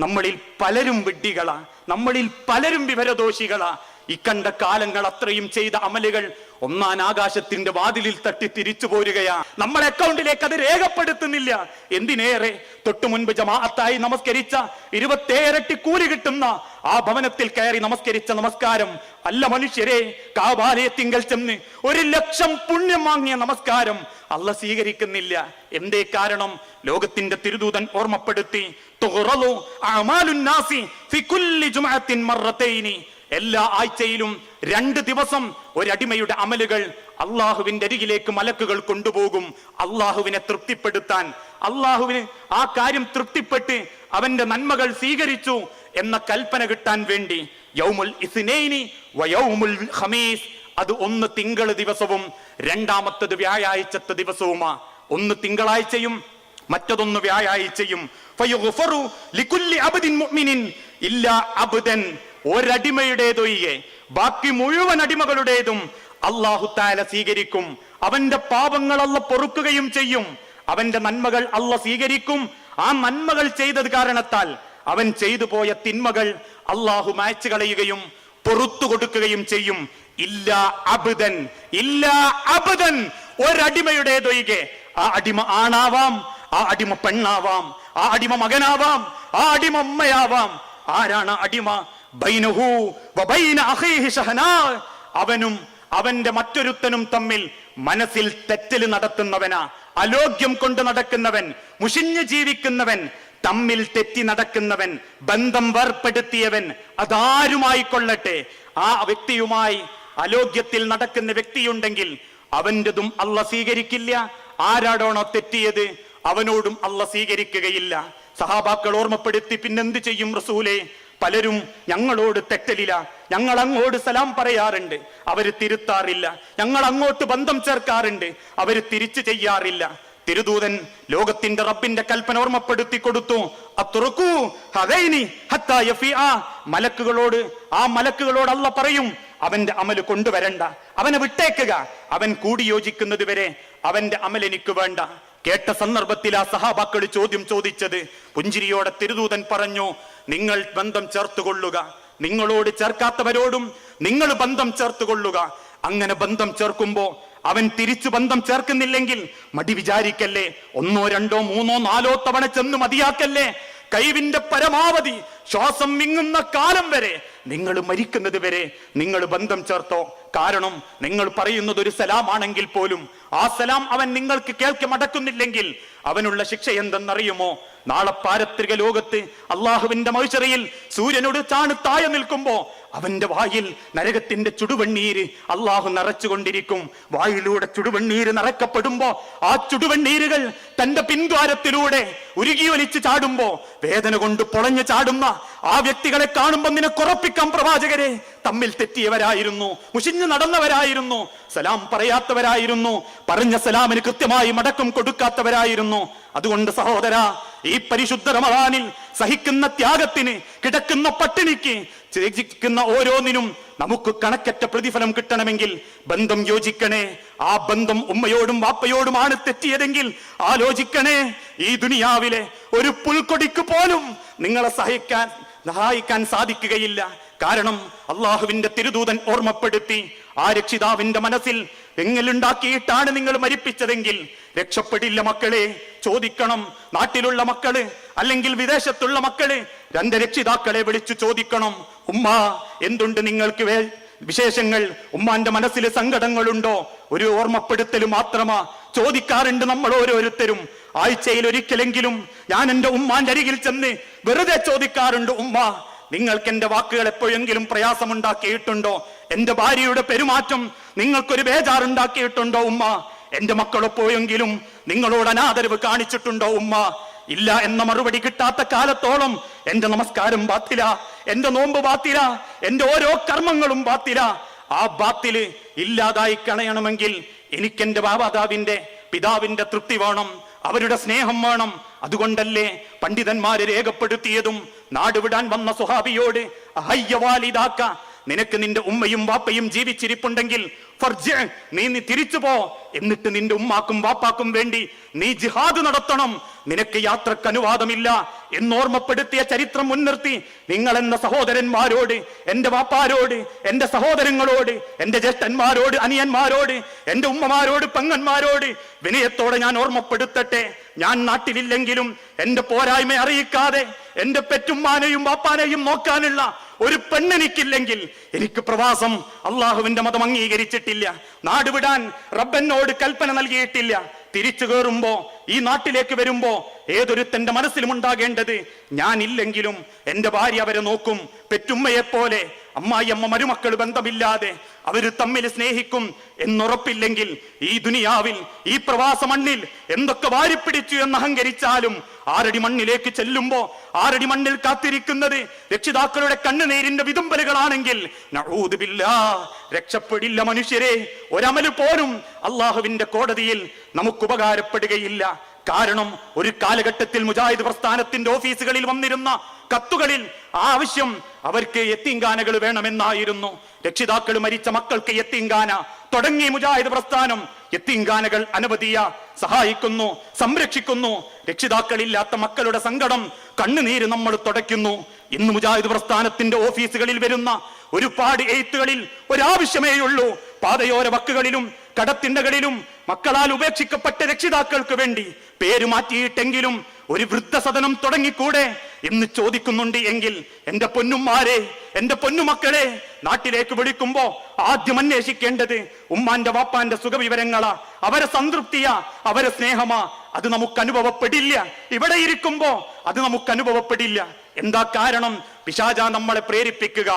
നമ്മളിൽ പലരും വിഡ്ഢികളാ, നമ്മളിൽ പലരും വിവരദോഷികളാ. ഇക്കണ്ട കാലങ്ങൾ അത്രയും ചെയ്ത അമലുകൾ ഒന്നാം ആകാശത്തിന്റെ വാതിലിൽ തട്ടി തിരിച്ചു പോരുകയാ. നമ്മുടെ അക്കൗണ്ടിലേക്ക് അത് രേഖപ്പെടുത്തുന്നില്ല. എന്തിനേറെ തൊട്ടു മുൻപ് ജമാഅത്തായി നമസ്കരിച്ച 27 ഇരട്ടി കൂലി കിട്ടുന്ന ആ ഭവനത്തിൽ കയറി നമസ്കരിച്ച നമസ്കാരം അല്ല മനുഷ്യരെ, കാബാലയത്തിങ്കൽ ചെന്ന് 1,00,000 പുണ്യം വാങ്ങിയ നമസ്കാരം അല്ല സ്വീകരിക്കുന്നില്ല. എന്തേ കാരണം? ലോകത്തിന്റെ തിരുദൂതൻ ഓർമ്മപ്പെടുത്തി, തുഗ്റളു അഅമാലുൻ നാസി ഫി കുല്ലി ജുമഅത്തിൻ മറത്തൈനി. എല്ലാ ആഴ്ചയിലും 2 ദിവസം ഒരടിമയുടെ അമലുകൾ അള്ളാഹുവിന്റെ അരികിലേക്ക് മലക്കുകൾ കൊണ്ടുപോകും. അള്ളാഹുവിനെ തൃപ്തിപ്പെടുത്താൻ, അള്ളാഹുവിന് ആ കാര്യം തൃപ്തിപ്പെട്ട് അവന്റെ നന്മകൾ സ്വീകരിച്ചു എന്ന കൽപ്പന കിട്ടാൻ വേണ്ടി. യൗമുൽ ഇസ്നൈനി വയൗമുൽ ഖമീസ്, അത് ഒന്ന് തിങ്കൾ ദിവസവും രണ്ടാമത്തത് വ്യാഴാഴ്ചത്തെ ദിവസവുമാ. ഒന്ന് തിങ്കളാഴ്ചയും മറ്റതൊന്ന് വ്യാഴാഴ്ചയും. ഫയുഗ്ഫറു ലികുല്ലി അബ്ദിൻ മുഅ്മിനിൻ ഇല്ലാ അബ്ദൻ, ഒരടിമയുടേതൊഴികെ ബാക്കി മുഴുവൻ അടിമകളുടേതും അല്ലാഹു തആല സ്വീകരിക്കും. അവന്റെ പാപങ്ങൾ അല്ല പൊറുക്കുകയും ചെയ്യും, അവന്റെ നന്മകൾ അല്ല സ്വീകരിക്കും. ആ നന്മകൾ ചെയ്തത് കാരണത്താൽ അവൻ ചെയ്തു പോയ തിന്മകൾ അല്ലാഹു മായ്ച്ചു കളയുകയും പൊറുത്തു കൊടുക്കുകയും ചെയ്യും. ഇല്ലാ അബ്ദൻ, ഇല്ലാ അബ്ദൻ, ഒരടിമയുടേതൊഴികെ. ആ അടിമ ആണാവാം, ആ അടിമ പെണ്ണാവാം, ആ അടിമ മകനാവാം, ആ അടിമ അമ്മയാവാം. ആരാണ് അടിമ? ബൈനഹു വബൈന അഖീഹി ശഹനാ, അവനും അവന്റെ മറ്റൊരുത്തനും തമ്മിൽ മനസ്സിൽ തെറ്റൽ നടത്തുന്നവനാ, അലോഗ്യം കൊണ്ട് നടക്കുന്നവൻ, മുഷിഞ്ഞു ജീവിക്കുന്നവൻ, തമ്മിൽ തെറ്റി നടക്കുന്നവൻ, ബന്ധം വേർപ്പെടുത്തിയവൻ, അതാരുമായിക്കൊള്ളട്ടെ. ആ വ്യക്തിയുമായി അലോഗ്യത്തിൽ നടക്കുന്ന വ്യക്തിയുണ്ടെങ്കിൽ അവന്റെതും അല്ല സ്വീകരിക്കില്ല. ആരാടാണോ തെറ്റിയത് അവനോടും അല്ല സ്വീകരിക്കുകയില്ല. സഹാബാക്കൾ ഓർമ്മപ്പെടുത്തി, പിന്നെന്ത് ചെയ്യും റസൂലേ? പലരും ഞങ്ങളോട് തെറ്റലില്ല, ഞങ്ങൾ അങ്ങോട്ട് സലാം പറയാറുണ്ട്, അവര് തിരുത്താറില്ല. ഞങ്ങൾ അങ്ങോട്ട് ബന്ധം ചേർക്കാറുണ്ട്, അവര് തിരിച്ചു ചെയ്യാറില്ല. തിരുദൂതൻ ലോകത്തിന്റെ റബ്ബിന്റെ കൽപ്പന ഓർമ്മപ്പെടുത്തി കൊടുത്തു. അത്റുകൂ ഹദൈനി ഹത്താ യഫിആ, മലക്കുകളോട്, ആ മലക്കുകളോട് അല്ല പറയും, അവന്റെ അമല് കൊണ്ടുവരണ്ട, അവനെ വിട്ടേക്കുക, അവൻ കൂടിയോജിക്കുന്നത് വരെ അവന്റെ അമൽ എനിക്ക് വേണ്ട. കേട്ട സന്ദർഭത്തിൽ ആ സഹാബാക്കൾ ചോദ്യം ചോദിച്ചത്. പുഞ്ചിരിയോടെ തിരുദൂതൻ പറഞ്ഞു, നിങ്ങൾ ബന്ധം ചേർത്തുകൊള്ളുക, നിങ്ങളോട് ചേർക്കാത്തവരോടും നിങ്ങൾ ബന്ധം ചേർത്തുകൊള്ളുക. അങ്ങനെ ബന്ധം ചേർക്കുമ്പോ അവൻ തിരിച്ചു ബന്ധം ചേർക്കുന്നില്ലെങ്കിൽ മടി വിചാരിക്കല്ലേ, 1, 2, 3, 4 തവണ ചെന്ന് മതിയാക്കല്ലേ. കഴിവിന്റെ പരമാവധി ശ്വാസം വിങ്ങുന്ന കാലം വരെ, നിങ്ങൾ മരിക്കുന്നത് വരെ നിങ്ങൾ ബന്ധം ചേർത്തോ. കാരണം നിങ്ങൾ പറയുന്നത് ഒരു സലാമാണെങ്കിൽ പോലും ആ സലാം അവൻ നിങ്ങൾക്ക് കേൾക്കി മടക്കുന്നില്ലെങ്കിൽ അവനുള്ള ശിക്ഷ എന്തെന്നറിയുമോ? നാളെ പാരത്രിക ലോകത്ത് അള്ളാഹുവിന്റെ മഹ്ശറിൽ സൂര്യനോട് താഴെ നിൽക്കുമ്പോ അവന്റെ വായിൽ നരകത്തിന്റെ ചുടുവെണ്ണീര് അള്ളാഹു നിറച്ചുകൊണ്ടിരിക്കും. വായിലൂടെ ചുടുവെണ്ണീര് നിറക്കപ്പെടുമ്പോ ആ ചുടുവെണ്ണീരുകൾ തന്റെ പിൻദ്വാരത്തിലൂടെ ഉരുകിയൊലിച്ച് ചാടുമ്പോ വേദന കൊണ്ട് പൊളഞ്ഞു ചാടുന്ന ആ വ്യക്തികളെ കാണുമ്പോ നിനക്കുറപ്പിക്കാം പ്രവാചകരെ, തമ്മിൽ തെറ്റിയവരായിരുന്നു, മുഷിഞ്ഞു നടന്നവരായിരുന്നു, സലാം പറയാത്തവരായിരുന്നു, പറഞ്ഞ സലാമിന് കൃത്യമായി മടക്കം കൊടുക്കാത്തവരായിരുന്നു. അതുകൊണ്ട് സഹോദരാ, ഈ പരിശുദ്ധ റമദാനിൽ സഹിക്കുന്ന ത്യാഗത്തിന്, കിടക്കുന്ന പട്ടിണിക്ക്, ത്യജിക്കുന്ന ഓരോന്നിനും നമുക്ക് കണക്കറ്റ പ്രതിഫലം കിട്ടണമെങ്കിൽ ബന്ധം യോജിക്കണേ. ആ ബന്ധം ഉമ്മയോടും വാപ്പയോടുമാണ് തെറ്റിയതെങ്കിൽ ആലോചിക്കണേ. ഈ ദുനിയാവിലെ ഒരു പുൽക്കൊടിക്ക് പോലും നിങ്ങളെ സഹായിക്കാൻ സാധിക്കുകയില്ല. കാരണം അള്ളാഹുവിന്റെ തിരുദൂതൻ ഓർമ്മപ്പെടുത്തി, ആ രക്ഷിതാവിന്റെ മനസ്സിൽ എങ്ങലുണ്ടാക്കിയിട്ടാണ് നിങ്ങൾ മരിപ്പിച്ചതെങ്കിൽ രക്ഷപ്പെടില്ല മക്കളെ. ചോദിക്കണം, നാട്ടിലുള്ള മക്കള് അല്ലെങ്കിൽ വിദേശത്തുള്ള മക്കള് 2 രക്ഷിതാക്കളെ വിളിച്ചു ചോദിക്കണം, ഉമ്മ എന്തുണ്ട് നിങ്ങൾക്ക് വിശേഷങ്ങൾ, ഉമ്മാന്റെ മനസ്സിൽ സങ്കടങ്ങളുണ്ടോ? ഒരു ഓർമ്മപ്പെടുത്തൽ മാത്രമാ ചോദിക്കാറുണ്ട് നമ്മൾ ഓരോരുത്തരും. ആഴ്ചയിൽ ഒരിക്കലെങ്കിലും ഞാൻ എന്റെ ഉമ്മാന്റെ അരികിൽ ചെന്ന് വെറുതെ ചോദിക്കാറുണ്ട്, ഉമ്മ നിങ്ങൾക്ക് എന്റെ വാക്കുകൾ എപ്പോഴെങ്കിലും പ്രയാസമുണ്ടാക്കിയിട്ടുണ്ടോ? എന്റെ ഭാര്യയുടെ പെരുമാറ്റം നിങ്ങൾക്കൊരു ബേജാറുണ്ടാക്കിയിട്ടുണ്ടോ ഉമ്മ? എന്റെ മക്കളെപ്പോഴെങ്കിലും നിങ്ങളോട് അനാദരവ് കാണിച്ചിട്ടുണ്ടോ ഉമ്മ? ഇല്ല എന്ന മറുപടി കിട്ടാത്ത കാലത്തോളം എന്റെ നമസ്കാരം ബാത്തില, എന്റെ നോമ്പ് ബാത്തില, എന്റെ ഓരോ കർമ്മങ്ങളും ബാത്തില. ആ ബാത്തില് ഇല്ലാതായി കളയണമെങ്കിൽ എനിക്കെന്റെ ബാബാതാവിന്റെ പിതാവിന്റെ തൃപ്തി വേണം, അവരുടെ സ്നേഹം വേണം. അതുകൊണ്ടല്ലേ പണ്ഡിതന്മാരെ രേഖപ്പെടുത്തിയതും നാടുവിടാൻ വന്ന സുഹാബിയോട് അഹയ്യ വാലിദാക്ക, നിനക്ക് നിന്റെ ഉമ്മയും വാപ്പയും ജീവിച്ചിരിപ്പുണ്ടെങ്കിൽ നീ തിരിച്ചു പോ, എന്നിട്ട് നിന്റെ ഉമ്മാക്കും വാപ്പാക്കും വേണ്ടി നീ ജിഹാദ് നടത്തണം. നിനക്ക് യാത്രക്ക് അനുവാദമില്ല എന്നോർമ്മപ്പെടുത്തിയ ചരിത്രം മുൻനിർത്തി നിങ്ങൾ എന്ന സഹോദരന്മാരോട്, എന്റെ വാപ്പാരോട്, എന്റെ സഹോദരങ്ങളോട്, എന്റെ ജ്യേഷ്ഠന്മാരോട്, അനിയന്മാരോട്, എന്റെ ഉമ്മമാരോട്, പെങ്ങന്മാരോട് വിനയത്തോടെ ഞാൻ ഓർമ്മപ്പെടുത്തട്ടെ. ഞാൻ നാട്ടിലില്ലെങ്കിലും എന്റെ പോരായ്മ അറിയിക്കാതെ എന്റെ പെറ്റുമ്മാനെയും വാപ്പാനെയും നോക്കാനുള്ള ഒരു പെണ്ണെനിക്കില്ലെങ്കിൽ എനിക്ക് പ്രവാസം അള്ളാഹുവിന്റെ മതം അംഗീകരിച്ചിട്ടില്ല. നാടുവിടാൻ റബ്ബനോട് കൽപ്പന നൽകിയിട്ടില്ല. തിരിച്ചു കയറുമ്പോ, ഈ നാട്ടിലേക്ക് വരുമ്പോ ഏതൊരുത്തന്റെ മനസ്സിലും ഉണ്ടാകേണ്ടത്, ഞാൻ ഇല്ലെങ്കിലും എന്റെ ഭാര്യ അവരെ നോക്കും. പെറ്റുമ്മയെപ്പോലെ അമ്മായിയമ്മ മരുമക്കൾ ബന്ധമില്ലാതെ അവര് തമ്മിൽ സ്നേഹിക്കും എന്നുറപ്പില്ലെങ്കിൽ ഈ ദുനിയാവിൽ, ഈ പ്രവാസ മണ്ണിൽ എന്തൊക്കെ വാരിപ്പിടിച്ചു എന്ന് അഹങ്കരിച്ചാലും 6 അടി മണ്ണിലേക്ക് ചെല്ലുമ്പോ 6 അടി മണ്ണിൽ കാത്തിരിക്കുന്നത് രക്ഷിതാക്കളുടെ കണ്ണുനീരിന്റെ വിതുമ്പലുകളാണെങ്കിൽ നഊദു ബില്ലാഹ്, രക്ഷപ്പെടില്ല മനുഷ്യരെ. ഒരമല് പോലും അള്ളാഹുവിന്റെ കോടതിയിൽ നമുക്ക് ഉപകാരപ്പെടുകയില്ല. കാരണം ഒരു കാലഘട്ടത്തിൽ മുജാഹിദ് പ്രസ്ഥാനത്തിന്റെ ഓഫീസുകളിൽ വന്നിരുന്ന കത്തുകളിൽ ആവശ്യം അവർക്ക് യത്തീംഖാനകൾ വേണമെന്നായിരുന്നു. രക്ഷിതാക്കൾ മരിച്ച മക്കൾക്ക് യത്തീംഖാന തുടങ്ങി മുജാഹിദ് പ്രസ്ഥാനം യത്തീംഖാനകൾ അനവധിയ സഹായിക്കുന്നു, സംരക്ഷിക്കുന്നു. രക്ഷിതാക്കളില്ലാത്ത മക്കളുടെ സങ്കടം, കണ്ണുനീര് നമ്മൾ തുടയ്ക്കുന്നു. ഇന്ന് മുജാഹിദ് പ്രസ്ഥാനത്തിന്റെ ഓഫീസുകളിൽ വരുന്ന ഒരുപാട് എഴുത്തുകളിൽ ഒരാവശ്യമേയുള്ളൂ. പാതയോര വക്കുകളിലും കടത്തിണ്ടകളിലും മക്കളാൽ ഉപേക്ഷിക്കപ്പെട്ട രക്ഷിതാക്കൾക്ക് വേണ്ടി പേര് മാറ്റിയിട്ടെങ്കിലും ഒരു വൃദ്ധസദനം തുടങ്ങിക്കൂടെ എന്ന് ചോദിക്കുന്നുണ്ട്. എങ്കിൽ എന്റെ പൊന്നുമാരെ, എന്റെ പൊന്നുമക്കളെ, നാട്ടിലേക്ക് വിളിക്കുമ്പോ ആദ്യം അന്വേഷിക്കേണ്ടത് ഉമ്മാന്റെ വാപ്പാന്റെ സുഖവിവരങ്ങളാ, അവരെ സംതൃപ്തിയാ, അവരെ സ്നേഹമാ. അത് നമുക്ക് അനുഭവപ്പെടില്ല. ഇവിടെ ഇരിക്കുമ്പോ അത് നമുക്ക് അനുഭവപ്പെടില്ല. എന്താ കാരണം? പിശാച നമ്മളെ പ്രേരിപ്പിക്കുക.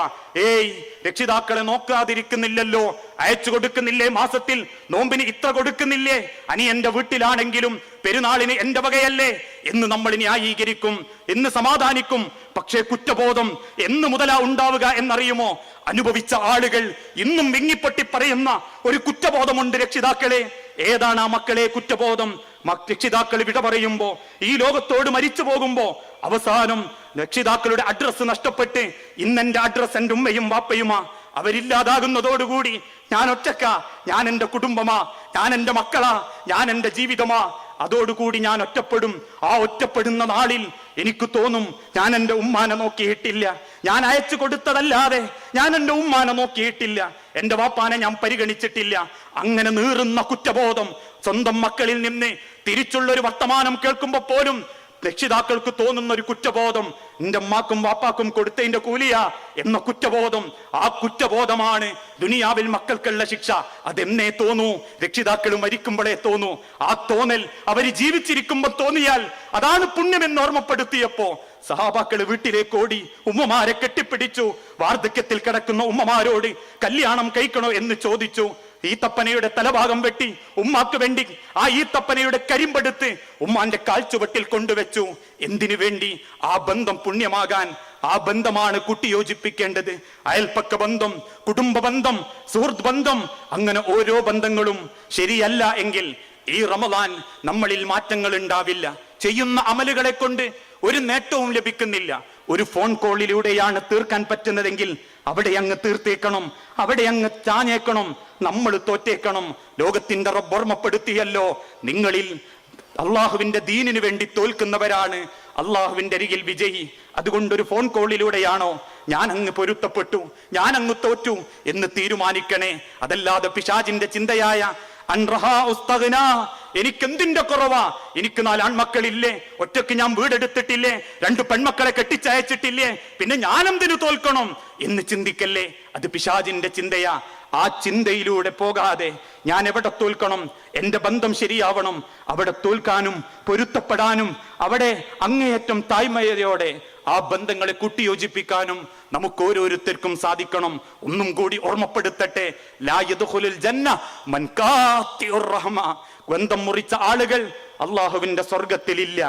രക്ഷിതാക്കളെ നോക്കാതിരിക്കുന്നില്ലല്ലോ, അയച്ചു കൊടുക്കുന്നില്ലേ, മാസത്തിൽ നോമ്പിന് ഇത്ര കൊടുക്കുന്നില്ലേ, അനിയന്റെ വീട്ടിലാണെങ്കിലും പെരുന്നാളിന് എന്റെ വകയല്ലേ എന്ന് നമ്മൾ ന്യായീകരിക്കും, എന്ന് സമാധാനിക്കും. പക്ഷേ കുറ്റബോധം എന്ന് മുതലാ ഉണ്ടാവുക എന്നറിയുമോ? അനുഭവിച്ച ആളുകൾ ഇന്നും വിങ്ങിപ്പൊട്ടി പറയുന്ന ഒരു കുറ്റബോധമുണ്ട് രക്ഷിതാക്കളെ. ഏതാണ് ആ മക്കളെ കുറ്റബോധം? രക്ഷിതാക്കൾ വിട പറയുമ്പോ, ഈ ലോകത്തോട് മരിച്ചു പോകുമ്പോ അവസാനം രക്ഷിതാക്കളുടെ അഡ്രസ്സ് നഷ്ടപ്പെട്ട് ഇന്നെന്റെ അഡ്രസ് എന്റെ ഉമ്മയും വാപ്പയുമാ. അവരില്ലാതാകുന്നതോടുകൂടി ഞാൻ ഒറ്റക്കാ, ഞാൻ എന്റെ കുടുംബമാ, ഞാൻ എന്റെ മക്കളാ, ഞാൻ എന്റെ ജീവിതമാ. അതോടുകൂടി ഞാൻ ഒറ്റപ്പെടും. ആ ഒറ്റപ്പെടുന്ന നാളിൽ എനിക്ക് തോന്നും, ഞാൻ എന്റെ ഉമ്മാനെ നോക്കിയിട്ടില്ല, ഞാൻ അയച്ചു കൊടുത്തതല്ലാതെ ഞാൻ എന്റെ ഉമ്മാനെ നോക്കിയിട്ടില്ല, എന്റെ വാപ്പാനെ ഞാൻ പരിഗണിച്ചിട്ടില്ല. അങ്ങനെ നീറുന്ന കുറ്റബോധം സ്വന്തം മക്കളിൽ നിന്ന് തിരിച്ചുള്ളൊരു വർത്തമാനം കേൾക്കുമ്പോ പോലും രക്ഷിതാക്കൾക്ക് തോന്നുന്ന ഒരു കുറ്റബോധം, എന്റെ അമ്മാക്കും വാപ്പാക്കും കൊടുത്തതിന്റെ കൂലിയാ എന്ന കുറ്റബോധം. ആ കുറ്റബോധമാണ് ദുനിയാവിൽ മക്കൾക്കുള്ള ശിക്ഷ. അതെന്നേ തോന്നൂ, രക്ഷിതാക്കൾ മരിക്കുമ്പോഴേ തോന്നൂ. ആ തോന്നൽ അവര് ജീവിച്ചിരിക്കുമ്പോ തോന്നിയാൽ അതാണ് പുണ്യമെന്ന് ഓർമ്മപ്പെടുത്തിയപ്പോ സഹാബാക്കള് വീട്ടിലേക്ക് ഓടി ഉമ്മമാരെ കെട്ടിപ്പിടിച്ചു. വാർദ്ധക്യത്തിൽ കിടക്കുന്ന ഉമ്മമാരോട് കല്യാണം കഴിക്കണോ എന്ന് ചോദിച്ചു. ഈത്തപ്പനയുടെ തലഭാഗം വെട്ടി ഉമ്മാക്ക് വേണ്ടി ആ ഈത്തപ്പനയുടെ കരിമ്പെടുത്ത് ഉമ്മാന്റെ കാൽച്ചുവട്ടിൽ കൊണ്ടുവച്ചു. എന്തിനു വേണ്ടി? ആ ബന്ധം പുണ്യമാകാൻ. ആ ബന്ധമാണ് കുട്ടി യോജിപ്പിക്കേണ്ടത്. അയൽപ്പക്ക ബന്ധം, കുടുംബ ബന്ധം, സുഹൃത്ത് ബന്ധം, അങ്ങനെ ഓരോ ബന്ധങ്ങളും ശരിയല്ല എങ്കിൽ ഈ റമദാൻ നമ്മളിൽ മാറ്റങ്ങൾ ഉണ്ടാവില്ല. ചെയ്യുന്ന അമലുകളെ കൊണ്ട് ഒരു നേട്ടവും ലഭിക്കുന്നില്ല. ഒരു ഫോൺ കോളിലൂടെയാണ് തീർക്കാൻ പറ്റുന്നതെങ്കിൽ അവിടെ അങ്ങ് തീർത്തേക്കണം, അവിടെ അങ്ങ് ചാഞ്ഞേക്കണം, നമ്മൾ തോറ്റേക്കണം. ലോകത്തിന്റെ റബ്ബ് ഓർമ്മപ്പെടുത്തിയല്ലോ, നിങ്ങളിൽ അള്ളാഹുവിന്റെ ദീനിനു വേണ്ടി തോൽക്കുന്നവരാണ് അള്ളാഹുവിന്റെ അരികിൽ വിജയി. അതുകൊണ്ടൊരു ഫോൺ കോളിലൂടെയാണോ ഞാൻ അങ്ങ് പൊരുത്തപ്പെട്ടു, ഞാൻ അങ്ങ് തോറ്റു എന്ന് തീരുമാനിക്കണേ. അതല്ലാതെ പിശാചിന്റെ ചിന്തയായ എനിക്കെന്തിന്റെ കുറവാ, എനിക്ക് 4 ആൺമക്കളില്ലേ, ഒറ്റയ്ക്ക് ഞാൻ വീടെടുത്തിട്ടില്ലേ, 2 പെൺമക്കളെ കെട്ടിച്ചയച്ചിട്ടില്ലേ, പിന്നെ ഞാനെന്തിനു തോൽക്കണം എന്ന് ചിന്തിക്കല്ലേ. അത് പിശാചിന്റെ ചിന്തയാ. ആ ചിന്തയിലൂടെ പോകാതെ ഞാൻ എവിടെ തോൽക്കണം, എന്റെ ബന്ധം ശരിയാവണം, അവിടെ തോൽക്കാനും പൊരുത്തപ്പെടാനും അവിടെ അങ്ങേയറ്റം താഴ്മയോടെ ആ ബന്ധങ്ങളെ കൂട്ടിയോജിപ്പിക്കാനും നമുക്ക് ഓരോരുത്തർക്കും സാധിക്കണം. ഒന്നും കൂടി ഓർമ്മപ്പെടുത്തട്ടെ, ലാ യദ്ഖുലുൽ ജന്ന മൻ കാത്തിഉർ റഹ്മ. ബന്ധം മുറിച്ച ആളുകൾ അള്ളാഹുവിന്റെ സ്വർഗത്തിലില്ല.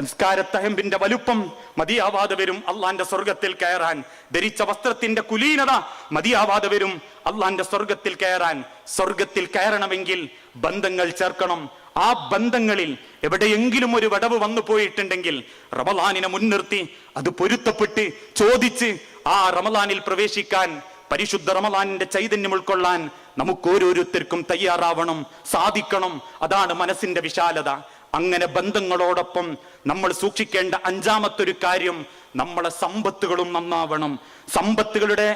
നിസ്കാരത്തഹമ്പിന്റെ വലുപ്പം മതിയാവാതെ വരും അള്ളാന്റെ സ്വർഗത്തിൽ കയറാൻ. ധരിച്ച വസ്ത്രത്തിന്റെ കുലീനത മതിയാവാതെ വരും അള്ളാന്റെ സ്വർഗത്തിൽ കയറാൻ. സ്വർഗത്തിൽ കയറണമെങ്കിൽ ബന്ധങ്ങൾ ചേർക്കണം. ആ ബന്ധങ്ങളിൽ എവിടെയെങ്കിലും ഒരു വിടവ് വന്നു പോയിട്ടുണ്ടെങ്കിൽ റമളാനിനെ മുൻനിർത്തി അത് പൊരുത്തപ്പെട്ട് ചോദിച്ച് ആ റമളാനിൽ പ്രവേശിക്കാൻ പരിശുദ്ധ റമളാനിന്റെ ചൈതന്യം ഉൾക്കൊള്ളാൻ നമുക്ക് ഓരോരുത്തർക്കും തയ്യാറാവണം, സാധിക്കണം. അതാണ് മനസ്സിന്റെ വിശാലത. അങ്ങനെ ബന്ധങ്ങളോടൊപ്പം നമ്മൾ സൂക്ഷിക്കേണ്ട അഞ്ചാമത്തൊരു കാര്യം, നമ്മളെ സമ്പത്തുകളും നന്നാവണം. സമ്പത്തുകളുടെ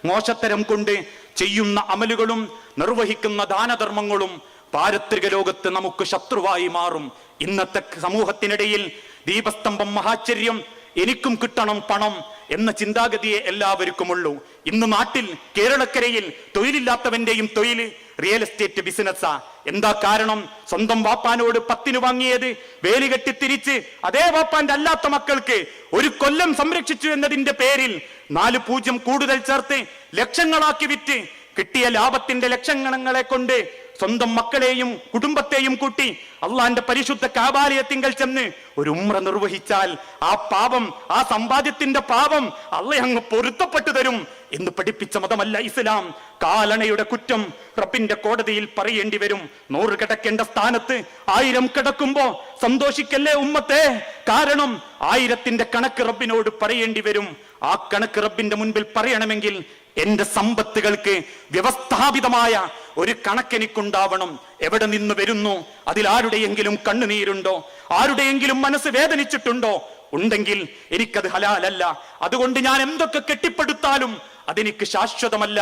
മോശത്തരം കൊണ്ട് ചെയ്യുന്ന അമലുകളും നിർവഹിക്കുന്ന ദാനധർമ്മങ്ങളും പാരത്രിക ലോകത്ത് നമുക്ക് ശത്രുവായി മാറും. ഇന്നത്തെ സമൂഹത്തിനിടയിൽ ദീപസ്തംഭം മഹാചര്യം, എനിക്കും കിട്ടണം പണം എന്ന ചിന്താഗതിയെ എല്ലാവർക്കുമുള്ളൂ. ഇന്ന് നാട്ടിൽ കേരളക്കരയിൽ തൊഴിലില്ലാത്തവന്റെയും തൊഴിൽ റിയൽ എസ്റ്റേറ്റ് ബിസിനസ്സാ. എന്താ കാരണം? സ്വന്തം വാപ്പാനോട് 10 വാങ്ങിയത് വേലികെട്ടി തിരിച്ച് അതേ വാപ്പാന്റെ അല്ലാത്ത മക്കൾക്ക് ഒരു കൊല്ലം സംരക്ഷിച്ചു എന്നതിന്റെ പേരിൽ 4 പൂജ്യം കൂടുതൽ ചേർത്ത് ലക്ഷങ്ങളാക്കി വിറ്റ് കിട്ടിയ ലാഭത്തിന്റെ ലക്ഷങ്ങളെ കൊണ്ട് സ്വന്തം മക്കളെയും കുടുംബത്തെയും കൂട്ടി അള്ളാന്റെ പരിശുദ്ധ കാബാലയത്തിങ്കൽ ചെന്ന് ഒരു ഉംറ നിർവഹിച്ചാൽ ആ പാപം, ആ സമ്പാദ്യത്തിന്റെ പാപം അള്ളാഹ് അങ്ങ് പൊരുത്തപ്പെട്ടു തരും എന്ന് പഠിപ്പിച്ച മതമല്ല ഇസ്ലാം. കാലണയുടെ കുറ്റം റബ്ബിന്റെ കോടതിയിൽ പറയേണ്ടി വരും. 100 കിടക്കേണ്ട സ്ഥാനത്ത് 1000 കിടക്കുമ്പോ സന്തോഷിക്കല്ലേ ഉമ്മത്തെ, കാരണം 1000ന്റെ കണക്ക് റബ്ബിനോട് പറയേണ്ടി വരും. ആ കണക്ക് റബ്ബിന്റെ മുൻപിൽ പറയണമെങ്കിൽ എന്റെ സമ്പത്തുകൾക്ക് വ്യവസ്ഥാപിതമായ ഒരു കണക്കെനിക്കുണ്ടാവണം. എവിടെ നിന്ന് വരുന്നു? അതിൽ ആരുടെയെങ്കിലും കണ്ണുനീരുണ്ടോ? ആരുടെയെങ്കിലും മനസ്സ് വേദനിച്ചിട്ടുണ്ടോ? ഉണ്ടെങ്കിൽ എനിക്കത് ഹലാലല്ല. അതുകൊണ്ട് ഞാൻ എന്തൊക്കെ കെട്ടിപ്പടുത്താലും അതെനിക്ക് ശാശ്വതമല്ല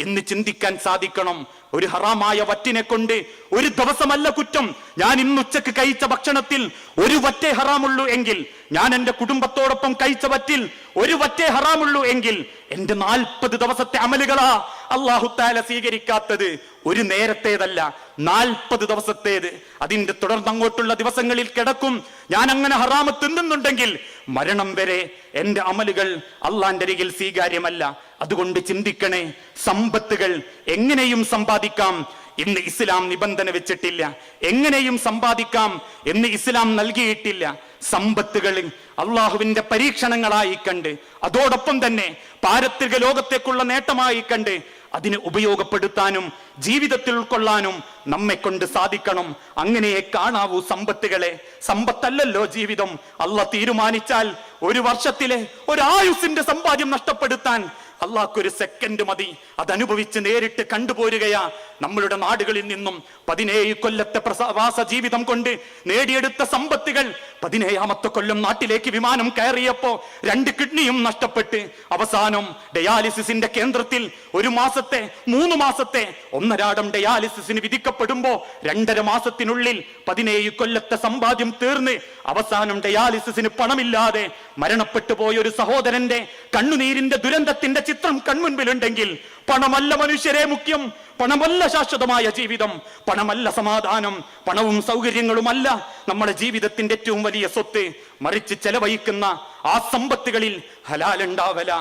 എന്ന് ചിന്തിക്കാൻ സാധിക്കണം. ഒരു ഹറാമായ വറ്റിനെ കൊണ്ട് ഒരു ദിവസമല്ല കുറ്റം. ഞാൻ ഇന്ന് ഉച്ചക്ക് കഴിച്ച ഭക്ഷണത്തിൽ ഒരു വറ്റേ ഹറാമുള്ളൂ എങ്കിൽ, ഞാൻ എന്റെ കുടുംബത്തോടൊപ്പം കഴിച്ച വറ്റിൽ ഒരു വറ്റേ ഹറാമുള്ളൂ എങ്കിൽ എന്റെ 40 ദിവസത്തെ അമലുകളാ അല്ലാഹു തആല സ്വീകരിക്കാത്തത്. ഒരു നേരത്തേതല്ല, 40 ദിവസത്തേത്. അതിന്റെ തുടർന്നങ്ങോട്ടുള്ള ദിവസങ്ങളിൽ കിടക്കും. ഞാൻ അങ്ങനെ ഹറാമ് തിന്നുന്നുണ്ടെങ്കിൽ മരണം വരെ എന്റെ അമലുകൾ അള്ളാന്റെ അരികിൽ സ്വീകാര്യമല്ല. അതുകൊണ്ട് ചിന്തിക്കണേ, സമ്പത്തുകൾ എങ്ങനെയും സമ്പാദിക്കാം എന്ന് ഇസ്ലാം നിബന്ധന വെച്ചിട്ടില്ല. എങ്ങനെയും സമ്പാദിക്കാം എന്ന് ഇസ്ലാം നൽകിയിട്ടില്ല. സമ്പത്തുകൾ അള്ളാഹുവിന്റെ പരീക്ഷണങ്ങളായി കണ്ട്, അതോടൊപ്പം തന്നെ പാരത്രിക ലോകത്തേക്കുള്ള നേട്ടമായി കണ്ട് അതിനെ ഉപയോഗപ്പെടുത്താനും ജീവിതത്തിൽ ഉൾക്കൊള്ളാനും നമ്മെ കൊണ്ട് സാധിക്കണം. അങ്ങനെയെ കാണാവൂ സമ്പത്തുകളെ. സമ്പത്തല്ലല്ലോ ജീവിതം. അള്ളാഹ് തീരുമാനിച്ചാൽ ഒരു വർഷത്തിലെ ഒരു ആയുസിന്റെ സമ്പാദ്യം നഷ്ടപ്പെടുത്താൻ അള്ളാഹ്ക്കൊരു സെക്കൻഡ് മതി. അതനുഭവിച്ച് നേരിട്ട് കണ്ടുപോരുകയാ. നമ്മളുടെ നാടുകളിൽ നിന്നും 17 കൊല്ലത്തെ പ്രവാസ ജീവിതം കൊണ്ട് നേടിയെടുത്ത സമ്പത്തുകൾ 17ാമത്തെ കൊല്ലം നാട്ടിലേക്ക് വിമാനം കയറിയപ്പോ 2 കിഡ്നിയും നഷ്ടപ്പെട്ട് അവസാനം ഡയാലിസിസിന്റെ കേന്ദ്രത്തിൽ 1 മാസത്തെ 3 മാസത്തെ ഒന്നരാടം ഡയാലിസിസിന് വിധിക്കപ്പെടുമ്പോ 2.5 മാസത്തിനുള്ളിൽ 17 കൊല്ലത്തെ സമ്പാദ്യം തീർന്ന് അവസാനം ഡയാലിസിസിന് പണമില്ലാതെ മരണപ്പെട്ടു പോയ ഒരു സഹോദരന്റെ കണ്ണുനീരിന്റെ ദുരന്തത്തിന്റെ ചിത്രം കൺമുൻപിലുണ്ടെങ്കിൽ, പണമല്ല മനുഷ്യരെ മുഖ്യം, പണമല്ല ശാശ്വതമായ ജീവിതം, പണമല്ല സമാധാനം, പണവും സൗകര്യങ്ങളുമല്ല നമ്മുടെ ജീവിതത്തിന്റെ ഏറ്റവും വലിയ സ്വത്ത്. മറിച്ച് ചെലവഴിക്കുന്ന ആ സമ്പത്തുകളിൽ ഹലാൽ ഉണ്ടാവല.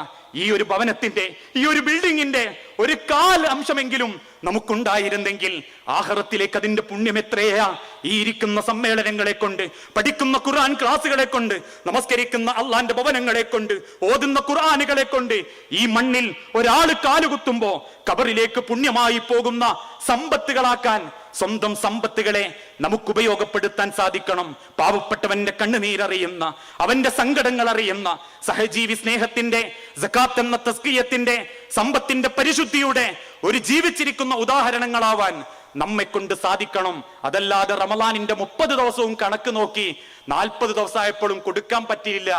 ഈ ഒരു ഭവനത്തിന്റെ, ഈ ഒരു ബിൽഡിങ്ങിന്റെ ഒരു 1/4 അംശമെങ്കിലും നമുക്കുണ്ടായിരുന്നെങ്കിൽ ആഖിറത്തിലേക്ക് അതിന്റെ പുണ്യം എത്രയാ. ഈ ഇരിക്കുന്ന സമ്മേളനങ്ങളെ കൊണ്ട്, പഠിക്കുന്ന ഖുർആൻ ക്ലാസുകളെ കൊണ്ട്, നമസ്കരിക്കുന്ന അള്ളാന്റെ ഭവനങ്ങളെ കൊണ്ട്, ഓതുന്ന ഖുർആനുകളെ കൊണ്ട് ഈ മണ്ണിൽ ഒരാൾ കാലുകുത്തുമ്പോ ഖബറിലേക്ക് പുണ്യമായി പോകുന്ന സമ്പത്തുകളാക്കാൻ സ്വന്തം സമ്പത്തുകളെ നമുക്ക് ഉപയോഗപ്പെടുത്താൻ സാധിക്കണം. പാവപ്പെട്ടവന്റെ കണ്ണുനീരറിയുന്ന, അവന്റെ സങ്കടങ്ങൾ അറിയുന്ന, സഹജീവി സ്നേഹത്തിന്റെ, സകാത്ത് എന്ന തസ്കിയത്തിന്റെ, സമ്പത്തിന്റെ പരിശുദ്ധിയുടെ ഒരു ജീവിച്ചിരിക്കുന്ന ഉദാഹരണങ്ങളാവാൻ നമ്മെ കൊണ്ട് സാധിക്കണം. അതല്ലാതെ റമളാനിന്റെ 30 ദിവസവും കണക്ക് നോക്കി 40 ദിവസമായപ്പോഴും കൊടുക്കാൻ പറ്റിയില്ല,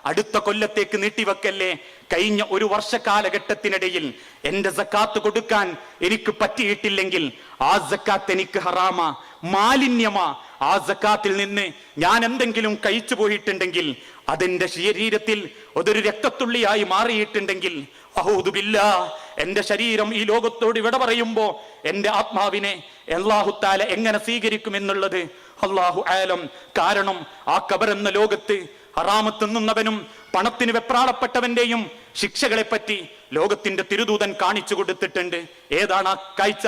അടുത്ത കൊല്ലത്തേക്ക് നീട്ടിവെക്കല്ലേ. കഴിഞ്ഞ ഒരു വർഷ കാലഘട്ടത്തിനിടയിൽ എന്റെ സക്കാത്ത് കൊടുക്കാൻ എനിക്ക് പറ്റിയിട്ടില്ലെങ്കിൽ ആ സക്കാത്ത് എനിക്ക് ഹറാമാ, മാലിന്യമാ. ആ സക്കാത്തിൽ നിന്ന് ഞാൻ എന്തെങ്കിലും കഴിച്ചു പോയിട്ടുണ്ടെങ്കിൽ, അതെന്റെ ശരീരത്തിൽ അതൊരു രക്തത്തുള്ളിയായി മാറിയിട്ടുണ്ടെങ്കിൽ, അഊദു ബില്ലാഹ്, എന്റെ ശരീരം ഈ ലോകത്തോട് വിട പറയുമ്പോ എന്റെ ആത്മാവിനെ അല്ലാഹു തആല എങ്ങനെ സ്വീകരിക്കുമെന്നുള്ളത് അല്ലാഹു ആലം. കാരണം ആ ഖബർ എന്ന ലോകത്ത് ഹറാമ് തിന്നുന്നവനും പണത്തിന് വെപ്രാളപ്പെട്ടവന്റെയും ശിക്ഷകളെ പറ്റി ലോകത്തിന്റെ തിരുദൂതൻ കാണിച്ചു കൊടുത്തിട്ടുണ്ട്. ഏതാണ് ആ കാഴ്ച?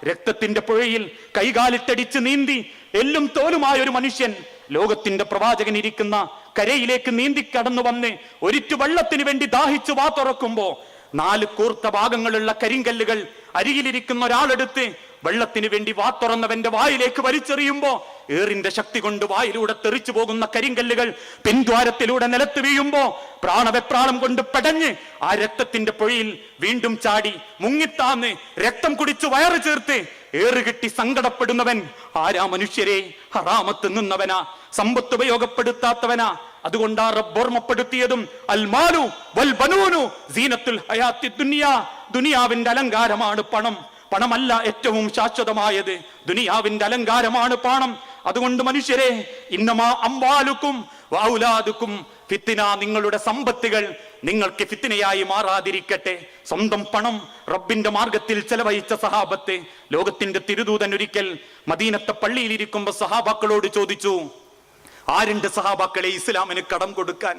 രക്തത്തിന്റെ പുഴയിൽ കൈകാലിട്ടടിച്ച് നീന്തി എല്ലും തോലുമായ ഒരു മനുഷ്യൻ ലോകത്തിന്റെ പ്രവാചകൻ ഇരിക്കുന്ന കരയിലേക്ക് നീന്തി കടന്നു വന്ന് ഒരിറ്റു വെള്ളത്തിന് വേണ്ടി ദാഹിച്ചു വാ തുറക്കുമ്പോ 4 കൂർത്ത ഭാഗങ്ങളുള്ള കരിങ്കല്ലുകൾ അരികിലിരിക്കുന്ന ഒരാളെടുത്ത് വെള്ളത്തിന് വേണ്ടി വാ തുറന്നവന്റെ വായിലേക്ക് വലിച്ചെറിയുമ്പോ ഏറിന്റെ ശക്തി കൊണ്ട് വായിലൂടെ തെറിച്ചു പോകുന്ന കരിങ്കല്ലുകൾ പിൻദ്വാരത്തിലൂടെ നിലത്ത് വീഴുമ്പോ പ്രാണവെപ്രാളം കൊണ്ട് പെടഞ്ഞ് ആ രക്തത്തിന്റെ പൊഴിയിൽ വീണ്ടും ചാടി മുങ്ങിത്താന്ന് രക്തം കുടിച്ച് വയറ് ചേർത്ത് ഏറുകിട്ടി സങ്കടപ്പെടുന്നവൻ ആരാ മനുഷ്യരെ? ഹറാമത്ത് നിന്നവനാ, സമ്പത്ത് ഉപയോഗപ്പെടുത്താത്തവനാ. അതുകൊണ്ടാ റബ്ബ് ഓർമ്മപ്പെടുത്തിയതും അൽ മാലു വൽ ബനൂനു സീനത്തുൽ ഹയാത്തി ദുനിയാ. ദുനിയാവിന്റെ അലങ്കാരമാണ് പണം. പണമല്ല ഏറ്റവും ശാശ്വതമായത്, ദുനിയാവിന്റെ അലങ്കാരമാണ് പണം. അതുകൊണ്ട് മനുഷ്യരെ, ഇന്നമാ അംവാലുക്കും വഔലാദുക്കും ഫിത്ന, നിങ്ങളുടെ സമ്പത്തുകൾ നിങ്ങൾക്ക് ഫിത്നയായി മാറാതിരിക്കട്ടെ. സ്വന്തം പണം റബ്ബിന്റെ മാർഗത്തിൽ ചെലവഴിച്ച സഹാബത്ത്, ലോകത്തിന്റെ തിരുദൂതൻ ഒരിക്കൽ മദീനത്തെ പള്ളിയിലിരിക്കുമ്പോ സഹാബാക്കളോട് ചോദിച്ചു, ആരുണ്ട് സഹാബാക്കളെ ഇസ്ലാമിന് കടം കൊടുക്കാൻ?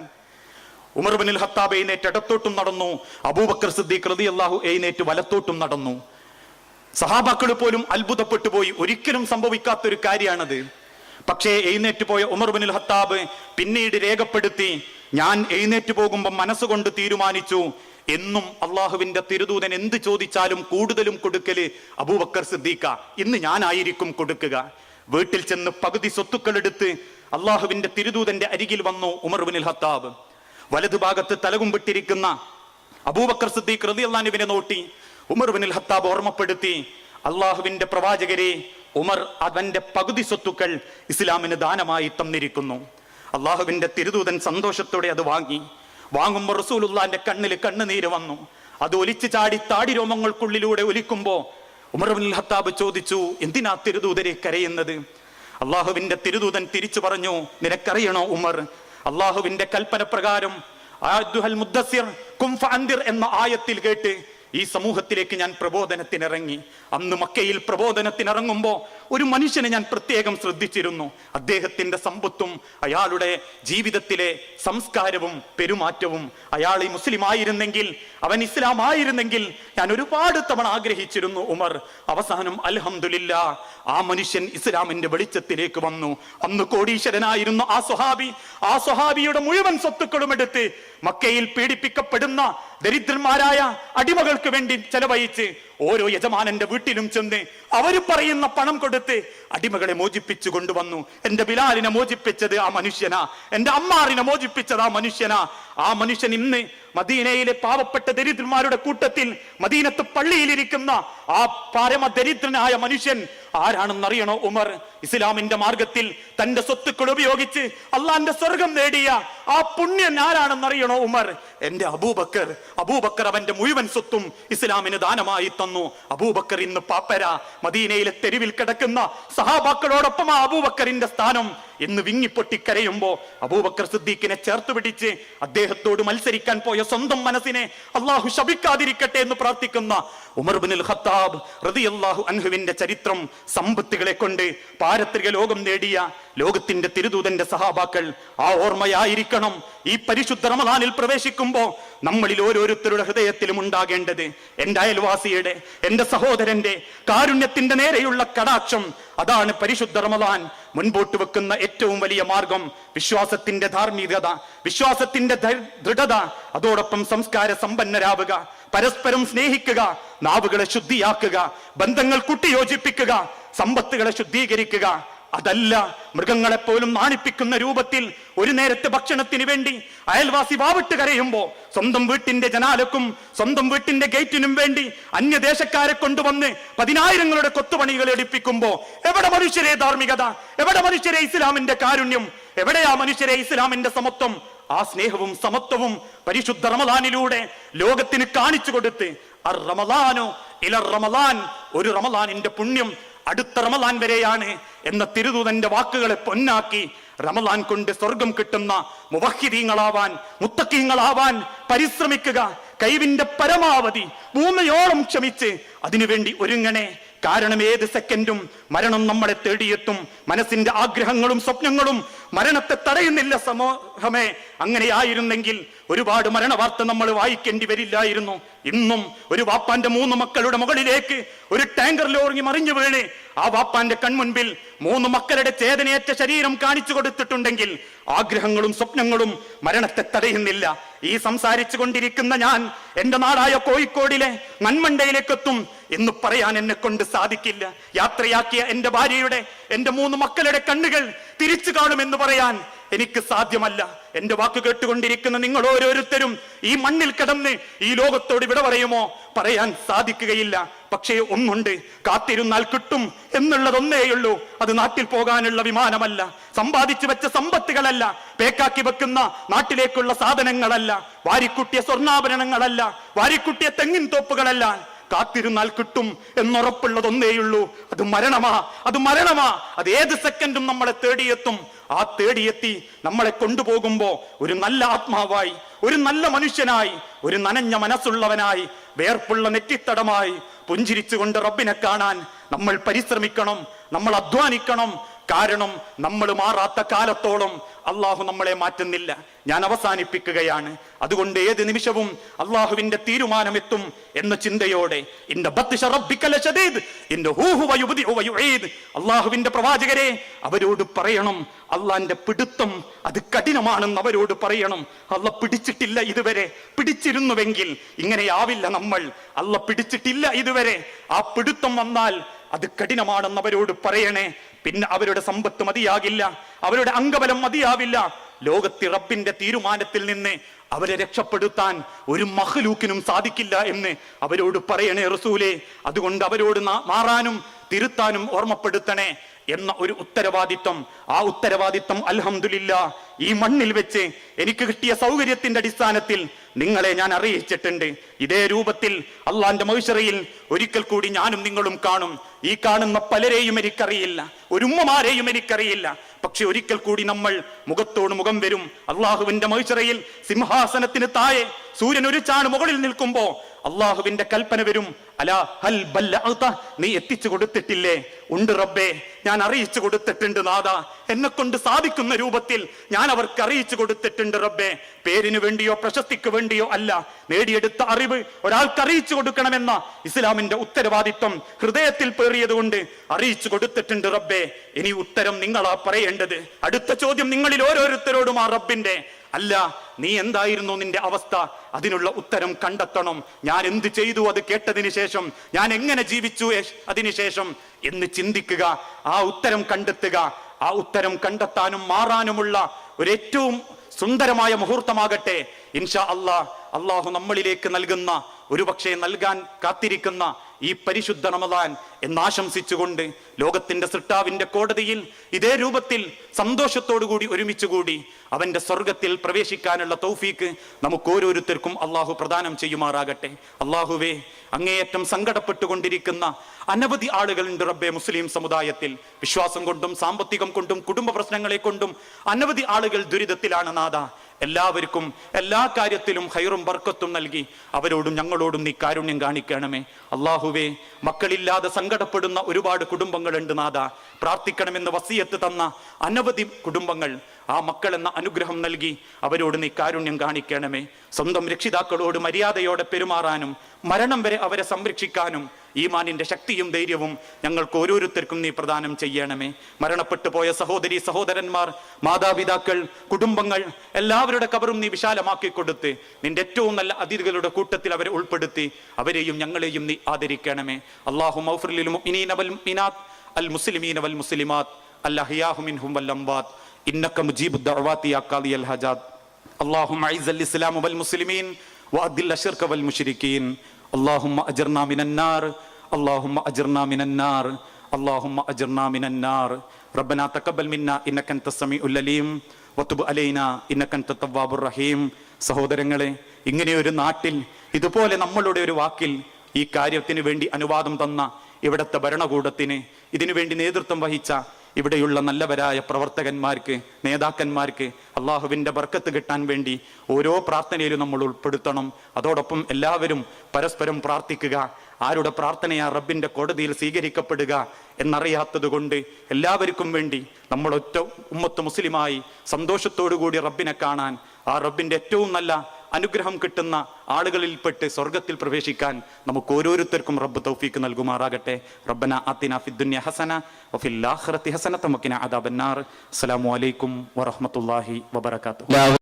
ഉമർ ഇബ്നുൽ ഖത്താബ് എഴുന്നേറ്റ് ഇടത്തോട്ടും നടന്നു, അബൂബക്കർ സിദ്ദീഖ് റളിയല്ലാഹു എഴുന്നേറ്റ് വലത്തോട്ടും നടന്നു. സഹാബാക്കൾ പോലും അത്ഭുതപ്പെട്ടു പോയി. ഒരിക്കലും സംഭവിക്കാത്തൊരു കാര്യമാണത്. പക്ഷേ എഴുന്നേറ്റ് പോയ ഉമർ ഇബ്നുൽ ഖത്താബ് പിന്നീട് രേഖപ്പെടുത്തി, ഞാൻ എഴുന്നേറ്റ് പോകുമ്പോൾ മനസ്സുകൊണ്ട് തീരുമാനിച്ചു, എന്നും അള്ളാഹുവിന്റെ തിരുദൂതൻ എന്ത് ചോദിച്ചാലും കൂടുതലും കൊടുക്കല് അബൂബക്കർ സിദ്ദീഖ, ഇന്ന് ഞാനായിരിക്കും കൊടുക്കുക. വീട്ടിൽ ചെന്ന് പകുതി സ്വത്തുക്കൾ എടുത്ത് അള്ളാഹുവിന്റെ തിരുദൂതന്റെ അരികിൽ വന്നു ഉമർ ഇബ്നുൽ ഖത്താബ്. വലതുഭാഗത്ത് തലകുമ്പിട്ടിരിക്കുന്ന അബൂബക്കർ സിദ്ദീഖ് റളിയല്ലാഹു അൻഹുവിനെ നോട്ടി ഉമർ ഇബ്നുൽ ഖത്താബ് ഓർമ്മപ്പെടുത്തി, അള്ളാഹുവിന്റെ പ്രവാചകരെ, ഉമർ അവന്റെ പകുതി സ്വത്തുക്കൾ ഇസ്ലാമിന് ദാനമായി തന്നിരിക്കുന്നു. അള്ളാഹുവിന്റെ തിരുദൂതൻ സന്തോഷത്തോടെ അത് വാങ്ങി. വാങ്ങുമ്പോൾ റസൂലുള്ളാന്റെ കണ്ണിൽ കണ്ണുനീര് വന്നു. അത് ഒലിച്ചു ചാടി താടി രോമങ്ങൾക്കുള്ളിലൂടെ ഒലിക്കുമ്പോ ഉമർ ഇബ്നുൽ ഖത്താബ് ചോദിച്ചു, എന്തിനാ തിരുദൂതരെ കരയുന്നത്? അള്ളാഹുവിന്റെ തിരുദൂതൻ തിരിച്ചു പറഞ്ഞു, നിനക്കറിയണോ ഉമർ, അള്ളാഹുവിന്റെ കൽപ്പന പ്രകാരം എന്ന ആയത്തിൽ കേട്ട് ഈ സമൂഹത്തിലേക്ക് ഞാൻ പ്രബോധനത്തിനിറങ്ങി. അന്ന് മക്കയിൽ പ്രബോധനത്തിനിറങ്ങുമ്പോ ഒരു മനുഷ്യനെ ഞാൻ പ്രത്യേകം ശ്രദ്ധിച്ചിരുന്നു. അദ്ദേഹത്തിന്റെ സമ്പത്തും അയാളുടെ ജീവിതത്തിലെ സംസ്കാരവും പെരുമാറ്റവും. അയാൾ ഈ മുസ്ലിം ആയിരുന്നെങ്കിൽ, അവൻ ഇസ്ലാം ആയിരുന്നെങ്കിൽ ഞാൻ ഒരുപാട് തവണ ആഗ്രഹിച്ചിരുന്നു ഉമർ. അവസാനം അൽഹംദുലില്ലാ ആ മനുഷ്യൻ ഇസ്ലാമിന്റെ വെളിച്ചത്തിലേക്ക് വന്നു. അന്ന് കോടീശ്വരനായിരുന്നു ആ സ്വഹാബിയുടെ മുഴുവൻ സ്വത്തുക്കളും എടുത്ത് മക്കയിൽ പീഡിപ്പിക്കപ്പെടുന്ന ദരിദ്രന്മാരായ അടിമകൾക്ക് വേണ്ടി ചെലവഴിച്ച് ഓരോ യജമാനന്റെ വീട്ടിലും ചെന്ന് അവര് പറയുന്ന പണം കൊടുത്ത് അടിമകളെ മോചിപ്പിച്ചു കൊണ്ടുവന്നു. എന്റെ ബിലാലിനെ മോചിപ്പിച്ചത് ആ മനുഷ്യനാ, എന്റെ അമ്മാറിനെ മോചിപ്പിച്ചത് ആ മനുഷ്യനാ. ആ മനുഷ്യൻ ഇന്ന് മദീനയിലെ പാവപ്പെട്ട ദരിദ്രന്മാരുടെ കൂട്ടത്തിൽ മദീനത്ത് പള്ളിയിലിരിക്കുന്ന ആ പരമദരിദ്രനായ മനുഷ്യൻ ആരാണെന്നറിയണോ ഉമർ? ഇസ്ലാമിന്റെ മാർഗത്തിൽ തന്റെ സ്വത്തുക്കൾ ഉപയോഗിച്ച് അള്ളാന്റെ സ്വർഗം നേടിയ ആ പുണ്യൻ ആരാണെന്നറിയണോ ഉമർ? എന്റെ അബൂബക്കർ. അവന്റെ മുഴുവൻ സ്വത്തും ഇസ്ലാമിന് ദാനമായി തന്നു. അബൂബക്കർ ഇന്ന് പാപ്പര. മദീനയിലെ തെരുവിൽ കിടക്കുന്ന സഹാബാക്കളോടൊപ്പം ആ അബൂബക്കറിന്റെ സ്ഥാനം എന്ന് വിങ്ങിപ്പൊട്ടിക്കരയുമ്പോ അബൂബക്കർ സിദ്ദീഖിനെ ചേർത്ത് പിടിച്ച് അദ്ദേഹത്തോട് മത്സരിക്കാൻ പോയ സ്വന്തം മനസ്സിനെ അള്ളാഹു ശപിക്കാതിരിക്കട്ടെ എന്ന് പ്രാർത്ഥിക്കുന്ന ഉമർ ഇബ്നുൽ ഖത്താബ് റളിയല്ലാഹു അൻഹുവിന്റെ ചരിത്രം, സമ്പത്തുകളെ കൊണ്ട് പാരത്രിക ലോകം നേടിയ ലോകത്തിന്റെ തിരുദൂതന്റെ സഹാബാക്കൾ, ആ ഓർമ്മയായിരിക്കണം ഈ പരിശുദ്ധ റമദാനിൽ പ്രവേശിക്കുമ്പോ നമ്മളിൽ ഓരോരുത്തരുടെ ഹൃദയത്തിലും ഉണ്ടാകേണ്ടത്. എന്റെ അയൽവാസിയുടെ, എന്റെ സഹോദരന്റെ കാരുണ്യത്തിന്റെ നേരെയുള്ള കടാക്ഷം. അതാണ് പരിശുദ്ധ റമദാൻ മുൻപോട്ട് വെക്കുന്ന ഏറ്റവും വലിയ മാർഗം. വിശ്വാസത്തിന്റെ ധാർമ്മികത, വിശ്വാസത്തിന്റെ ദൃഢത, അതോടൊപ്പം സംസ്കാര സമ്പന്നരാവുക, പരസ്പരം സ്നേഹിക്കുക, നാവുകളെ ശുദ്ധിയാക്കുക, ബന്ധങ്ങൾ കൂട്ടിയോജിപ്പിക്കുക, സമ്പത്തുകളെ ശുദ്ധീകരിക്കുക. അതല്ല മൃഗങ്ങളെപ്പോലും നാണിപ്പിക്കുന്ന രൂപത്തിൽ ഒരു നേരത്തെ ഭക്ഷണത്തിന് വേണ്ടി അയൽവാസി വാവിട്ട് കരയുമ്പോ സ്വന്തം വീട്ടിന്റെ ജനാലക്കും സ്വന്തം വീട്ടിന്റെ ഗേറ്റിനും വേണ്ടി അന്യദേശക്കാരെ കൊണ്ടുവന്ന് 10,000ങ്ങളുടെ കൊത്തുപണികൾ എടുപ്പിക്കുമ്പോ എവിടെ മനുഷ്യരെ ധാർമ്മികത? എവിടെ മനുഷ്യരെ ഇസ്ലാമിന്റെ കാരുണ്യം? എവിടെയാ മനുഷ്യരെ ഇസ്ലാമിന്റെ സമത്വം? ആ സ്നേഹവും സമത്വവും പരിശുദ്ധ റമദാനിലൂടെ ലോകത്തിന് കാണിച്ചു കൊടുത്ത് ഒരു റമദാനിന്റെ പുണ്യം അടുത്ത റമദാൻ വരെയാണ് എന്ന തിരുദൂതന്റെ വാക്കുകളെ പൊന്നാക്കി റമദാൻ കൊണ്ട് സ്വർഗം കിട്ടുന്ന മുവഹിദീങ്ങളാവാൻ, മുത്തഖീങ്ങളാവാൻ പരിശ്രമിക്കുക. കഴിവിന്റെ പരമാവധി ഭൂമിയോളം ക്ഷമിച്ച് അതിനുവേണ്ടി ഒരുങ്ങണേ. കാരണം ഏത് സെക്കൻഡും മരണം നമ്മളെ തേടിയെത്തും. മനസ്സിന്റെ ആഗ്രഹങ്ങളും സ്വപ്നങ്ങളും മരണത്തെ തടയുന്നില്ല സമൂഹമേ. അങ്ങനെയായിരുന്നെങ്കിൽ ഒരുപാട് മരണവാർത്ത നമ്മൾ വായിക്കേണ്ടി വരില്ലായിരുന്നു. ഇന്നും ഒരു വാപ്പാന്റെ 3 മക്കളുടെ മുകളിലേക്ക് ഒരു ടാങ്കർ ലോറി മറിഞ്ഞു വീണ് ആ വാപ്പാന്റെ കൺമുൻപിൽ 3 മക്കളുടെ ചേതനയേറ്റ ശരീരം കാണിച്ചു കൊടുത്തിട്ടുണ്ടെങ്കിൽ ആഗ്രഹങ്ങളും സ്വപ്നങ്ങളും മരണത്തെ തടയുന്നില്ല. ഈ സംസാരിച്ചു കൊണ്ടിരിക്കുന്ന ഞാൻ എന്റെ നാടായ കോഴിക്കോടിലെ മൺമണ്ടയിലേക്ക് എത്തും എന്ന് പറയാൻ എന്നെ കൊണ്ട് സാധിക്കില്ല. യാത്രയാക്കിയ എന്റെ ഭാര്യയുടെ, എന്റെ 3 മക്കളുടെ കണ്ണുകൾ തിരിച്ചു കാണുമെന്ന് പറയാൻ എനിക്ക് സാധ്യമല്ല. എന്റെ വാക്ക് കേട്ടുകൊണ്ടിരിക്കുന്ന നിങ്ങൾ ഓരോരുത്തരും ഈ മണ്ണിൽ കിടന്ന് ഈ ലോകത്തോട് വിട പറയുമോ? പറയാൻ സാധിക്കുകയില്ല. പക്ഷേ ഒന്നുണ്ട്, കാത്തിരുന്നാൽ കിട്ടും എന്നുള്ളതൊന്നേയുള്ളൂ. അത് നാട്ടിൽ പോകാനുള്ള വിമാനമല്ല, സമ്പാദിച്ചു വെച്ച സമ്പത്തുകളല്ല, പേക്കാക്കി വെക്കുന്ന നാട്ടിലേക്കുള്ള സാധനങ്ങളല്ല, വാരിക്കുട്ടിയ സ്വർണ്ണാഭരണങ്ങളല്ല, വാരിക്കുട്ടിയ തെങ്ങിൻ തോപ്പുകളല്ല. കാത്തിരുന്നാൽ കിട്ടും എന്നുറപ്പുള്ളതൊന്നേയുള്ളൂ. അത് മരണമാ, അത് മരണമാ. അത് ഏത് സെക്കൻഡും നമ്മളെ തേടിയെത്തും. ആ തേടിയെത്തി നമ്മളെ കൊണ്ടുപോകുമ്പോ ഒരു നല്ല ആത്മാവായി, ഒരു നല്ല മനുഷ്യനായി, ഒരു നനഞ്ഞ മനസ്സുള്ളവനായി, വേർപ്പുള്ള നെറ്റിത്തടമായി പുഞ്ചിരിച്ചുകൊണ്ട് റബ്ബിനെ കാണാൻ നമ്മൾ പരിശ്രമിക്കണം, നമ്മൾ അധ്വാനിക്കണം. കാരണം നമ്മൾ മാറാത്ത കാലത്തോളം അള്ളാഹു നമ്മളെ മാറ്റുന്നില്ല. ഞാൻ അവസാനിപ്പിക്കുകയാണ്. അതുകൊണ്ട് ഏത് നിമിഷവും അള്ളാഹുവിന്റെ തീരുമാനമെത്തും എന്ന ചിന്തയോടെ അള്ളാഹുവിന്റെ പ്രവാചകരെ അവരോട് പറയണം, അള്ളാന്റെ പിടുത്തം അത് കഠിനമാണെന്ന് അവരോട് പറയണം. അള്ള പിടിച്ചിട്ടില്ല ഇതുവരെ. പിടിച്ചിരുന്നുവെങ്കിൽ ഇങ്ങനെയാവില്ല നമ്മൾ. അള്ള പിടിച്ചിട്ടില്ല ഇതുവരെ. ആ പിടുത്തം വന്നാൽ അത് കഠിനമാണെന്ന് അവരോട് പറയണേ. പിന്നെ അവരുടെ സമ്പത്ത് മതിയാകില്ല, അവരുടെ അംഗബലം മതിയാവില്ല. ലോകത്തെ റബ്ബിന്റെ തീരുമാനത്തിൽ നിന്ന് അവരെ രക്ഷപ്പെടുത്താൻ ഒരു മഖ്ലൂക്കിനും സാധിക്കില്ല എന്ന് അവരോട് പറയണേ റസൂലേ. അതുകൊണ്ട് അവരോട് മാറാനും തിരുത്താനും ഓർമ്മപ്പെടുത്തണേ എന്ന ഒരു ഉത്തരവാദിത്വം. ആ ഉത്തരവാദിത്വം അൽഹംദുലില്ലാ ഈ മണ്ണിൽ വെച്ച് എനിക്ക് കിട്ടിയ സൗകര്യത്തിന്റെ അടിസ്ഥാനത്തിൽ നിങ്ങളെ ഞാൻ അറിയിച്ചിട്ടുണ്ട്. ഇതേ രൂപത്തിൽ അള്ളാന്റെ മഹ്ശറയിൽ ഒരിക്കൽ കൂടി ഞാനും നിങ്ങളും കാണും. ഈ കാണുന്ന പലരെയും എനിക്കറിയില്ല, ഒരു ഉമ്മമാരെയും എനിക്കറിയില്ല. പക്ഷെ ഒരിക്കൽ കൂടി നമ്മൾ മുഖത്തോട് മുഖം വരും. അള്ളാഹുവിന്റെ മഹ്ശറയിൽ സിംഹാസനത്തിന് താഴെ സൂര്യൻ ഒരു ചാണ് മുകളിൽ നിൽക്കുമ്പോ അള്ളാഹുവിന്റെ കൽപ്പന വരും, അലാ ഹൽ ബല്ലഅത, നീ എത്തിച്ചു കൊടുത്തിട്ടില്ലേ? ഉണ്ട് റബ്ബേ, ഞാൻ അറിയിച്ചു കൊടുത്തിട്ടുണ്ട് നാഥാ. എന്നെ കൊണ്ട് സാധിക്കുന്ന രൂപത്തിൽ ഞാൻ അവർക്ക് അറിയിച്ചു കൊടുത്തിട്ടുണ്ട് റബ്ബേ. പേരിന് വേണ്ടിയോ പ്രശസ്തിക്ക് വേണ്ടിയോ അല്ല, നേടിയെടുത്ത അറിവ് ഒരാൾക്ക് അറിയിച്ചു കൊടുക്കണമെന്ന ഇസ്ലാമിന്റെ ഉത്തരവാദിത്വം ഹൃദയത്തിൽ പേറിയത് കൊണ്ട് അറിയിച്ചു കൊടുത്തിട്ടുണ്ട് റബ്ബേ. ഇനി ഉത്തരം നിങ്ങളാ പറയേണ്ടത്. അടുത്ത ചോദ്യം നിങ്ങളിൽ ഓരോരുത്തരോടും ആ റബ്ബിന്റെ, അല്ല നീ എന്തായിരുന്നു നിന്റെ അവസ്ഥ? അതിനുള്ള ഉത്തരം കണ്ടെത്തണം. ഞാൻ എന്ത് ചെയ്തു അത് കേട്ടതിന് ശേഷം, ഞാൻ എങ്ങനെ ജീവിച്ചു അതിനുശേഷം എന്ന് ചിന്തിക്കുക, ആ ഉത്തരം കണ്ടെത്തുക. ആ ഉത്തരം കണ്ടെത്താനും മാറാനുമുള്ള ഒരു ഏറ്റവും സുന്ദരമായ മുഹൂർത്തമാകട്ടെ ഇൻഷാ അല്ലാഹ്. അള്ളാഹു നമ്മളിലേക്ക് നൽകുന്ന, ഒരുപക്ഷെ നൽകാൻ കാത്തിരിക്കുന്ന ഈ പരിശുദ്ധ റമദാൻ എന്നാശംസിച്ചുകൊണ്ട് ലോകത്തിന്റെ സൃഷ്ടാവിന്റെ കോടതിയിൽ ഇതേ രൂപത്തിൽ സന്തോഷത്തോടുകൂടി ഒരുമിച്ചുകൂടി അവന്റെ സ്വർഗത്തിൽ പ്രവേശിക്കാനുള്ള തൗഫീക്ക് നമുക്ക് ഓരോരുത്തർക്കും അള്ളാഹു പ്രദാനം ചെയ്യുമാറാകട്ടെ. അള്ളാഹുവേ, അങ്ങേയറ്റം സങ്കടപ്പെട്ടുകൊണ്ടിരിക്കുന്ന അനവധി ആളുകളുണ്ട് റബ്ബെ മുസ്ലിം സമുദായത്തിൽ. വിശ്വാസം കൊണ്ടും സാമ്പത്തികം കൊണ്ടും കുടുംബ പ്രശ്നങ്ങളെ കൊണ്ടും അനവധി ആളുകൾ ദുരിതത്തിലാണ് നാഥ. എല്ലാവർക്കും എല്ലാ കാര്യത്തിലും ഖൈറും ബർക്കത്തും നൽകി അവരോടും ഞങ്ങളോടും നീ കാരുണ്യം കാണിക്കണമേ. അള്ളാഹുവേ, മക്കളില്ലാതെ സങ്കടപ്പെടുന്ന ഒരുപാട് കുടുംബങ്ങളുണ്ട് നാഥ. പ്രാർത്ഥിക്കണമെന്ന് വസിയത്ത് തന്ന അനവധി കുടുംബങ്ങൾ, ആ മക്കൾ എന്ന അനുഗ്രഹം നൽകി അവരോട് നീ കാരുണ്യം കാണിക്കണമേ. സ്വന്തം രക്ഷിതാക്കളോട് മര്യാദയോടെ പെരുമാറാനും മരണം വരെ അവരെ സംരക്ഷിക്കാനും ഈമാനിന്റെ ശക്തിയും ധൈര്യവും ഞങ്ങൾക്ക് ഓരോരുത്തർക്കും നീ പ്രദാനം ചെയ്യണമേ. മരണപ്പെട്ടു പോയ സഹോദരി സഹോദരന്മാർ, മാതാപിതാക്കൾ, കുടുംബങ്ങൾ എല്ലാവരുടെ കബറും നീ വിശാലമാക്കി കൊടുത്ത് നിന്റെ ഏറ്റവും നല്ല അതിഥികളുടെ കൂട്ടത്തിൽ അവരെ ഉൾപ്പെടുത്തി അവരെയും ഞങ്ങളെയും നീ ആദരിക്കണമേ. അല്ലാഹുമ്മ ഗ്ഫിർ ലിൽ മുഅ്മിനീന വൽ മുഅ്മിനാത്ത് അൽ മുസ്ലിമീന വൽ മുസ്ലിമാത്ത് അൽ അഹ്യാഹു മിൻഹും വൽ അംവാത്ത് ഇന്നക മുജീബുദ് ദഅവാതി യാ ഖാദിയൽ ഹജാത്ത്. അല്ലാഹുമ്മ അഇസ്സൽ ഇസ്ലാമ വൽ മുസ്ലിമീൻ വഅദിൽ അശ്ശിർക വൽ മുശ്രിക്കീൻ. اللهم أجرنا من النار اللهم أجرنا من النار اللهم أجرنا من النار ربنا تقبل منا إنك أنت السميع العليم وتب علينا إنك أنت التواب الرحيم. സഹോദരങ്ങളെ, ഇങ്ങനെ ഒരു നാട്ടിൽ ഇതുപോലെ നമ്മളുടെ ഒരു വാക്കിൽ ഈ കാര്യത്തിന് വേണ്ടി അനുവാദം തന്ന ഇവിടുത്തെ ഭരണകൂടത്തിന്, ഇതിനു വേണ്ടി നേതൃത്വം വഹിച്ച ഇവിടെയുള്ള നല്ലവരായ പ്രവർത്തകന്മാർക്ക്, നേതാക്കന്മാർക്ക് അള്ളാഹുവിൻ്റെ ബർക്കത്ത് കിട്ടാൻ വേണ്ടി ഓരോ പ്രാർത്ഥനയിലും നമ്മൾ ഉൾപ്പെടുത്തണം. അതോടൊപ്പം എല്ലാവരും പരസ്പരം പ്രാർത്ഥിക്കുക. ആരുടെ പ്രാർത്ഥനയാ റബ്ബിൻ്റെ കോടതിയിൽ സ്വീകരിക്കപ്പെടുക എന്നറിയാത്തത് കൊണ്ട് എല്ലാവർക്കും വേണ്ടി നമ്മൾ ഒറ്റ ഉമ്മത്ത് മുസ്ലിമായി സന്തോഷത്തോടുകൂടി റബ്ബിനെ കാണാൻ, ആ റബ്ബിൻ്റെ ഏറ്റവും നല്ല അനുഗ്രഹം കിട്ടുന്ന ആളുകളിൽപ്പെട്ട് സ്വർഗത്തിൽ പ്രവേശിക്കാൻ നമുക്ക് ഓരോരുത്തർക്കും റബ്ബ് തൗഫീക്ക് നൽകുമാറാകട്ടെ. റബ്ബന ആതിനാ ഫിദ്ദുനിയ ഹസന വഫിൽ ആഖിറതി ഹസനത വഖിനാ അദാബന്നാർ. അസ്സലാമു അലൈക്കും വറഹ്മത്തുള്ളാഹി വബറകാതുഹു.